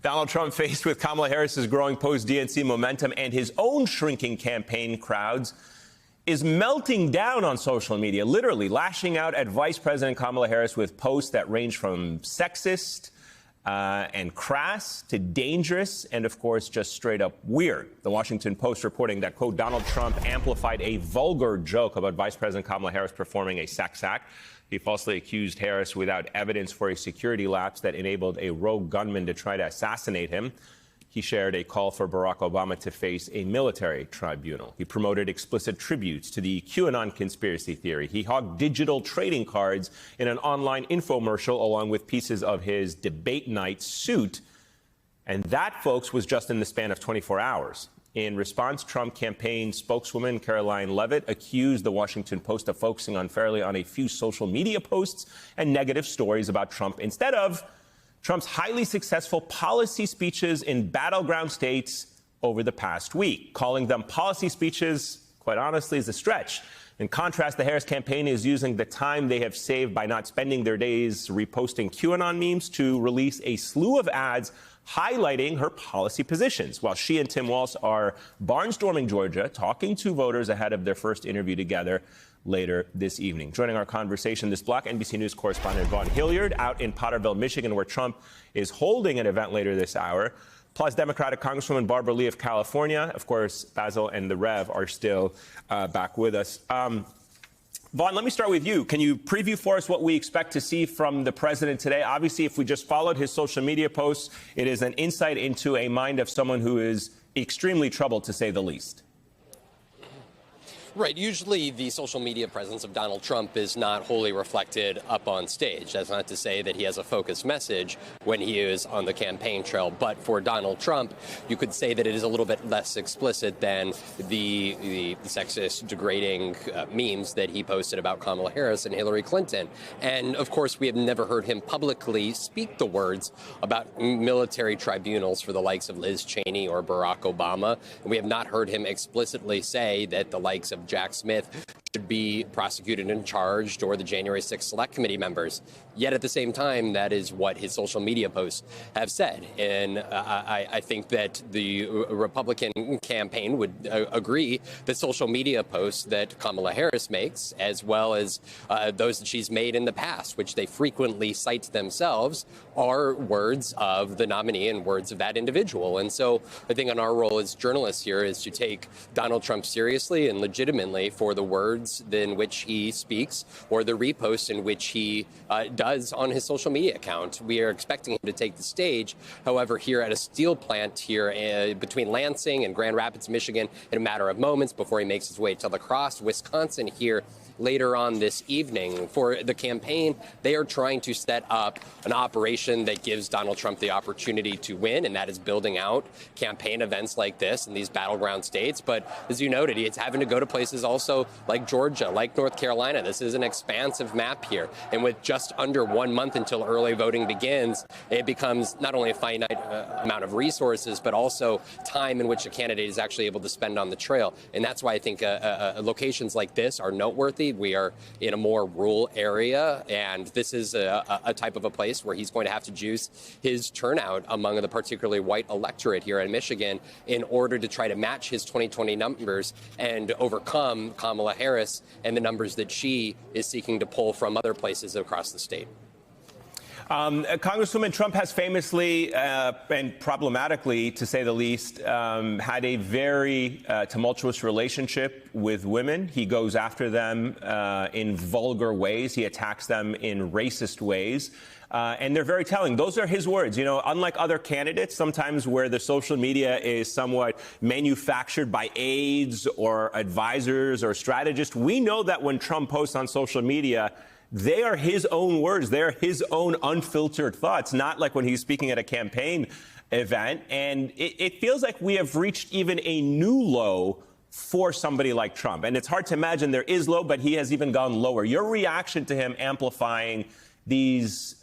Donald Trump, faced with Kamala Harris's growing post-DNC momentum and his own shrinking campaign crowds, is melting down on social media, literally lashing out at Vice President Kamala Harris with posts that range from sexist and crass to dangerous and, of course, just straight up weird. The Washington Post reporting that, quote, Donald Trump amplified a vulgar joke about Vice President Kamala Harris performing a sex act. He falsely accused Harris without evidence for a security lapse that enabled a rogue gunman to try to assassinate him. He shared a call for Barack Obama to face a military tribunal. He promoted explicit tributes to the QAnon conspiracy theory. He hogged digital trading cards in an online infomercial along with pieces of his debate night suit. And that, folks, was just in the span of 24 hours. In response, Trump campaign spokeswoman Caroline Leavitt accused the Washington Post of focusing unfairly on a few social media posts and negative stories about Trump instead of Trump's highly successful policy speeches in battleground states over the past week. Calling them policy speeches, quite honestly, is a stretch. In contrast, the Harris campaign is using the time they have saved by not spending their days reposting QAnon memes to release a slew of ads highlighting her policy positions, while she and Tim Walz are barnstorming Georgia, talking to voters ahead of their first interview together later this evening. Joining our conversation this block, NBC News correspondent Vaughn Hilliard out in Potterville, Michigan, where Trump is holding an event later this hour. Plus, Democratic Congresswoman Barbara Lee of California. Of course, Basil and the Rev are still back with us. Vaughn, let me start with you. Can you preview for us what we expect to see from the president today? Obviously, if we just followed his social media posts, it is an insight into a mind of someone who is extremely troubled, to say the least. Right. Usually the social media presence of Donald Trump is not wholly reflected up on stage. That's not to say that he has a focused message when he is on the campaign trail. But for Donald Trump, you could say that it is a little bit less explicit than the sexist, degrading memes that he posted about Kamala Harris and Hillary Clinton. And, of course, we have never heard him publicly speak the words about military tribunals for the likes of Liz Cheney or Barack Obama. And we have not heard him explicitly say that the likes of Jack Smith should be prosecuted and charged, or the January 6th Select Committee members. Yet at the same time, that is what his social media posts have said. And I think that the Republican campaign would agree that social media posts that Kamala Harris makes, as well as those that she's made in the past, which they frequently cite themselves, are words of the nominee and words of that individual. And so I think on our role as journalists here is to take Donald Trump seriously and legitimately for the words in which he speaks or the reposts in which he does on his social media account. We are expecting him to take the stage. However, here at a steel plant here between Lansing and Grand Rapids, Michigan, in a matter of moments before he makes his way to La Crosse, Wisconsin, here later on this evening. For the campaign, they are trying to set up an operation that gives Donald Trump the opportunity to win, and that is building out campaign events like this in these battleground states. But as you noted, it's having to go to places also like Georgia, like North Carolina. This is an expansive map here. And with just under 1 month until early voting begins, it becomes not only a finite amount of resources, but also time in which a candidate is actually able to spend on the trail. And that's why I think locations like this are noteworthy. We are in a more rural area, and this is a type of a place where he's going to have to juice his turnout among the particularly white electorate here in Michigan in order to try to match his 2020 numbers and overcome Kamala Harris and the numbers that she is seeking to pull from other places across the state. Congresswoman, Trump has famously and problematically, to say the least, had a very tumultuous relationship with women. He goes after them in vulgar ways. He attacks them in racist ways. And they're very telling. Those are his words. You know, unlike other candidates, sometimes where the social media is somewhat manufactured by aides or advisors or strategists, we know that when Trump posts on social media, they are his own words. They're his own unfiltered thoughts, not like when he's speaking at a campaign event. And it feels like we have reached even a new low for somebody like Trump. And it's hard to imagine there is low, but he has even gone lower. Your reaction to him amplifying these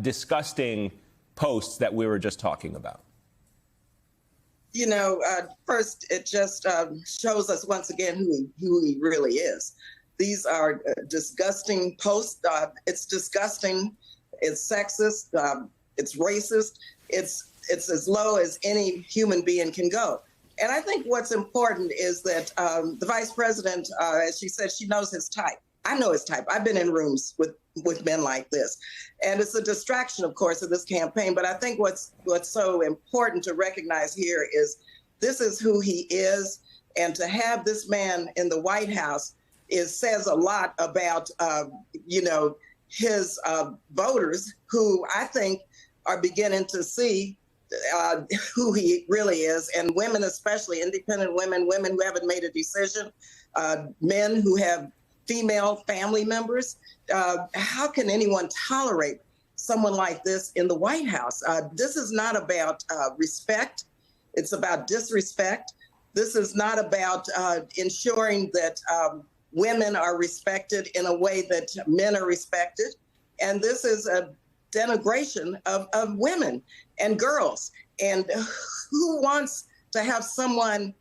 disgusting posts that we were just talking about? You know, first, it just shows us once again who he really is. These are disgusting posts. It's disgusting. It's sexist. It's racist. It's it's as low as any human being can go. And I think what's important is that the vice president, as she said, she knows his type. I know his type. I've been in rooms with men like this. And it's a distraction, of course, of this campaign. But I think what's so important to recognize here is this is who he is. And to have this man in the White House says a lot about, his voters, who I think are beginning to see who he really is, and women especially, independent women who haven't made a decision, men who have female family members. How can anyone tolerate someone like this in the White House? This is not about respect. It's about disrespect. This is not about ensuring that women are respected in a way that men are respected. And this is a denigration of women and girls. And who wants to have someone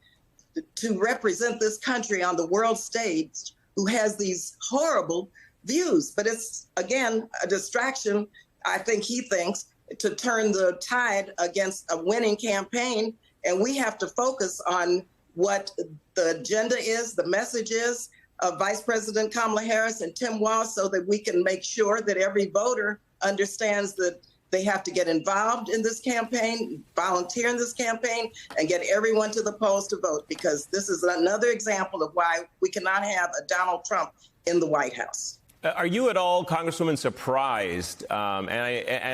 to represent this country on the world stage who has these horrible views? But it's, again, a distraction, I think he thinks, to turn the tide against a winning campaign. And we have to focus on what the agenda is, the message is of Vice President Kamala Harris and Tim Walz, so that we can make sure that every voter understands that they have to get involved in this campaign, volunteer in this campaign, and get everyone to the polls to vote, because this is another example of why we cannot have a Donald Trump in the White House. Are you at all, Congresswoman, surprised, and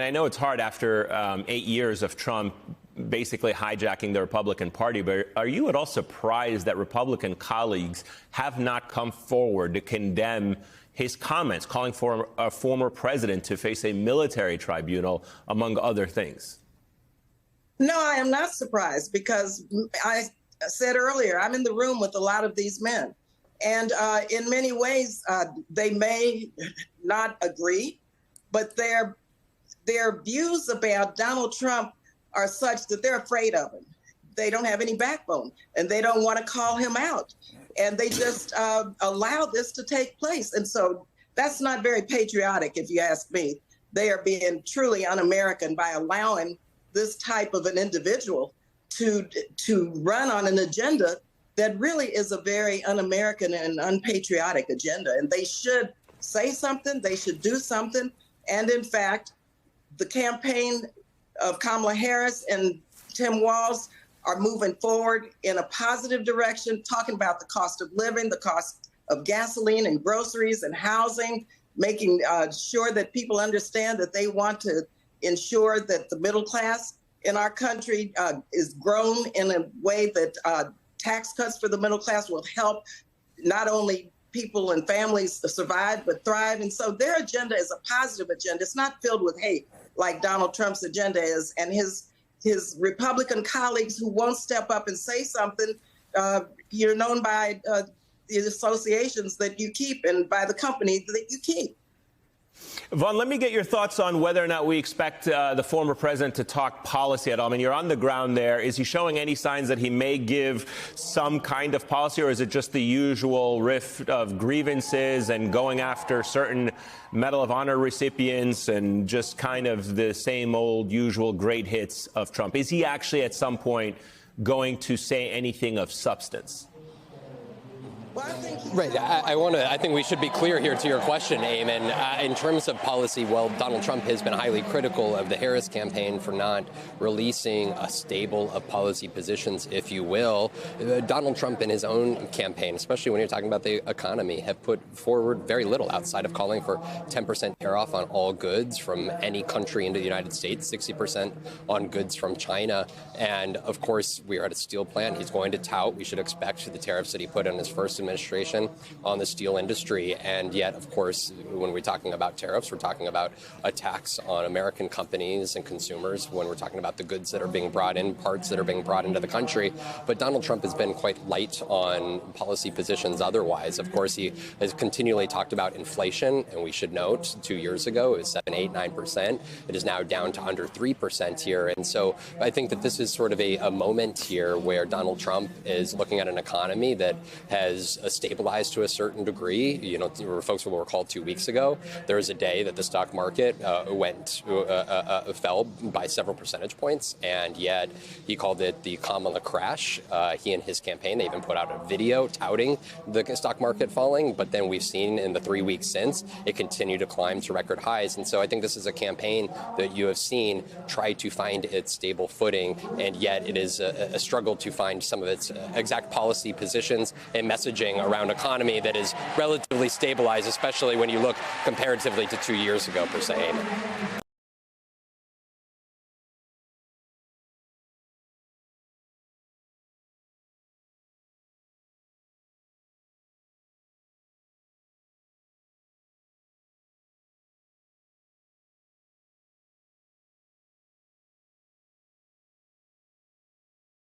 I know it's hard after 8 years of Trump basically hijacking the Republican Party, but are you at all surprised that Republican colleagues have not come forward to condemn his comments, calling for a former president to face a military tribunal, among other things? No, I am not surprised, because I said earlier, I'm in the room with a lot of these men. And in many ways, they may not agree, but their views about Donald Trump are such that they're afraid of him. They don't have any backbone, and they don't want to call him out. And they just allow this to take place. And so that's not very patriotic, if you ask me. They are being truly un-American by allowing this type of an individual to run on an agenda that really is a very un-American and unpatriotic agenda. And they should say something. They should do something. And in fact, the campaign of Kamala Harris and Tim Walz are moving forward in a positive direction, talking about the cost of living, the cost of gasoline and groceries and housing, making sure that people understand that they want to ensure that the middle class in our country is grown in a way that tax cuts for the middle class will help not only people and families survive, but thrive. And so their agenda is a positive agenda. It's not filled with hate like Donald Trump's agenda is. And his Republican colleagues who won't step up and say something, you're known by the associations that you keep and by the company that you keep. Vaughn, let me get your thoughts on whether or not we expect the former president to talk policy at all. I mean, you're on the ground there. Is he showing any signs that he may give some kind of policy, or is it just the usual riff of grievances and going after certain Medal of Honor recipients and just kind of the same old usual great hits of Trump? Is he actually at some point going to say anything of substance? Well, Right. I think we should be clear here to your question, Eamon. In terms of policy, well, Donald Trump has been highly critical of the Harris campaign for not releasing a stable of policy positions, if you will. Donald Trump in his own campaign, especially when you're talking about the economy, have put forward very little outside of calling for 10% tariff on all goods from any country into the United States, 60% on goods from China. And of course, we are at a steel plant. He's going to tout, we should expect, the tariffs that he put in his first administration on the steel industry. And yet, of course, when we're talking about tariffs, we're talking about a tax on American companies and consumers when we're talking about the goods that are being brought in, parts that are being brought into the country. But Donald Trump has been quite light on policy positions otherwise. Of course, he has continually talked about inflation, and we should note 2 years ago it was 7, 8, 9%. It is now down to under 3% here. And so I think that this is sort of a moment here where Donald Trump is looking at an economy that has has stabilized to a certain degree. You know, folks will recall 2 weeks ago, there was a day that the stock market fell by several percentage points, and yet he called it the Kamala crash. He and his campaign, they even put out a video touting the stock market falling, but then we've seen in the 3 weeks since, it continued to climb to record highs. And so I think this is a campaign that you have seen try to find its stable footing, and yet it is a struggle to find some of its exact policy positions and messaging around economy that is relatively stabilized, especially when you look comparatively to 2 years ago, per se.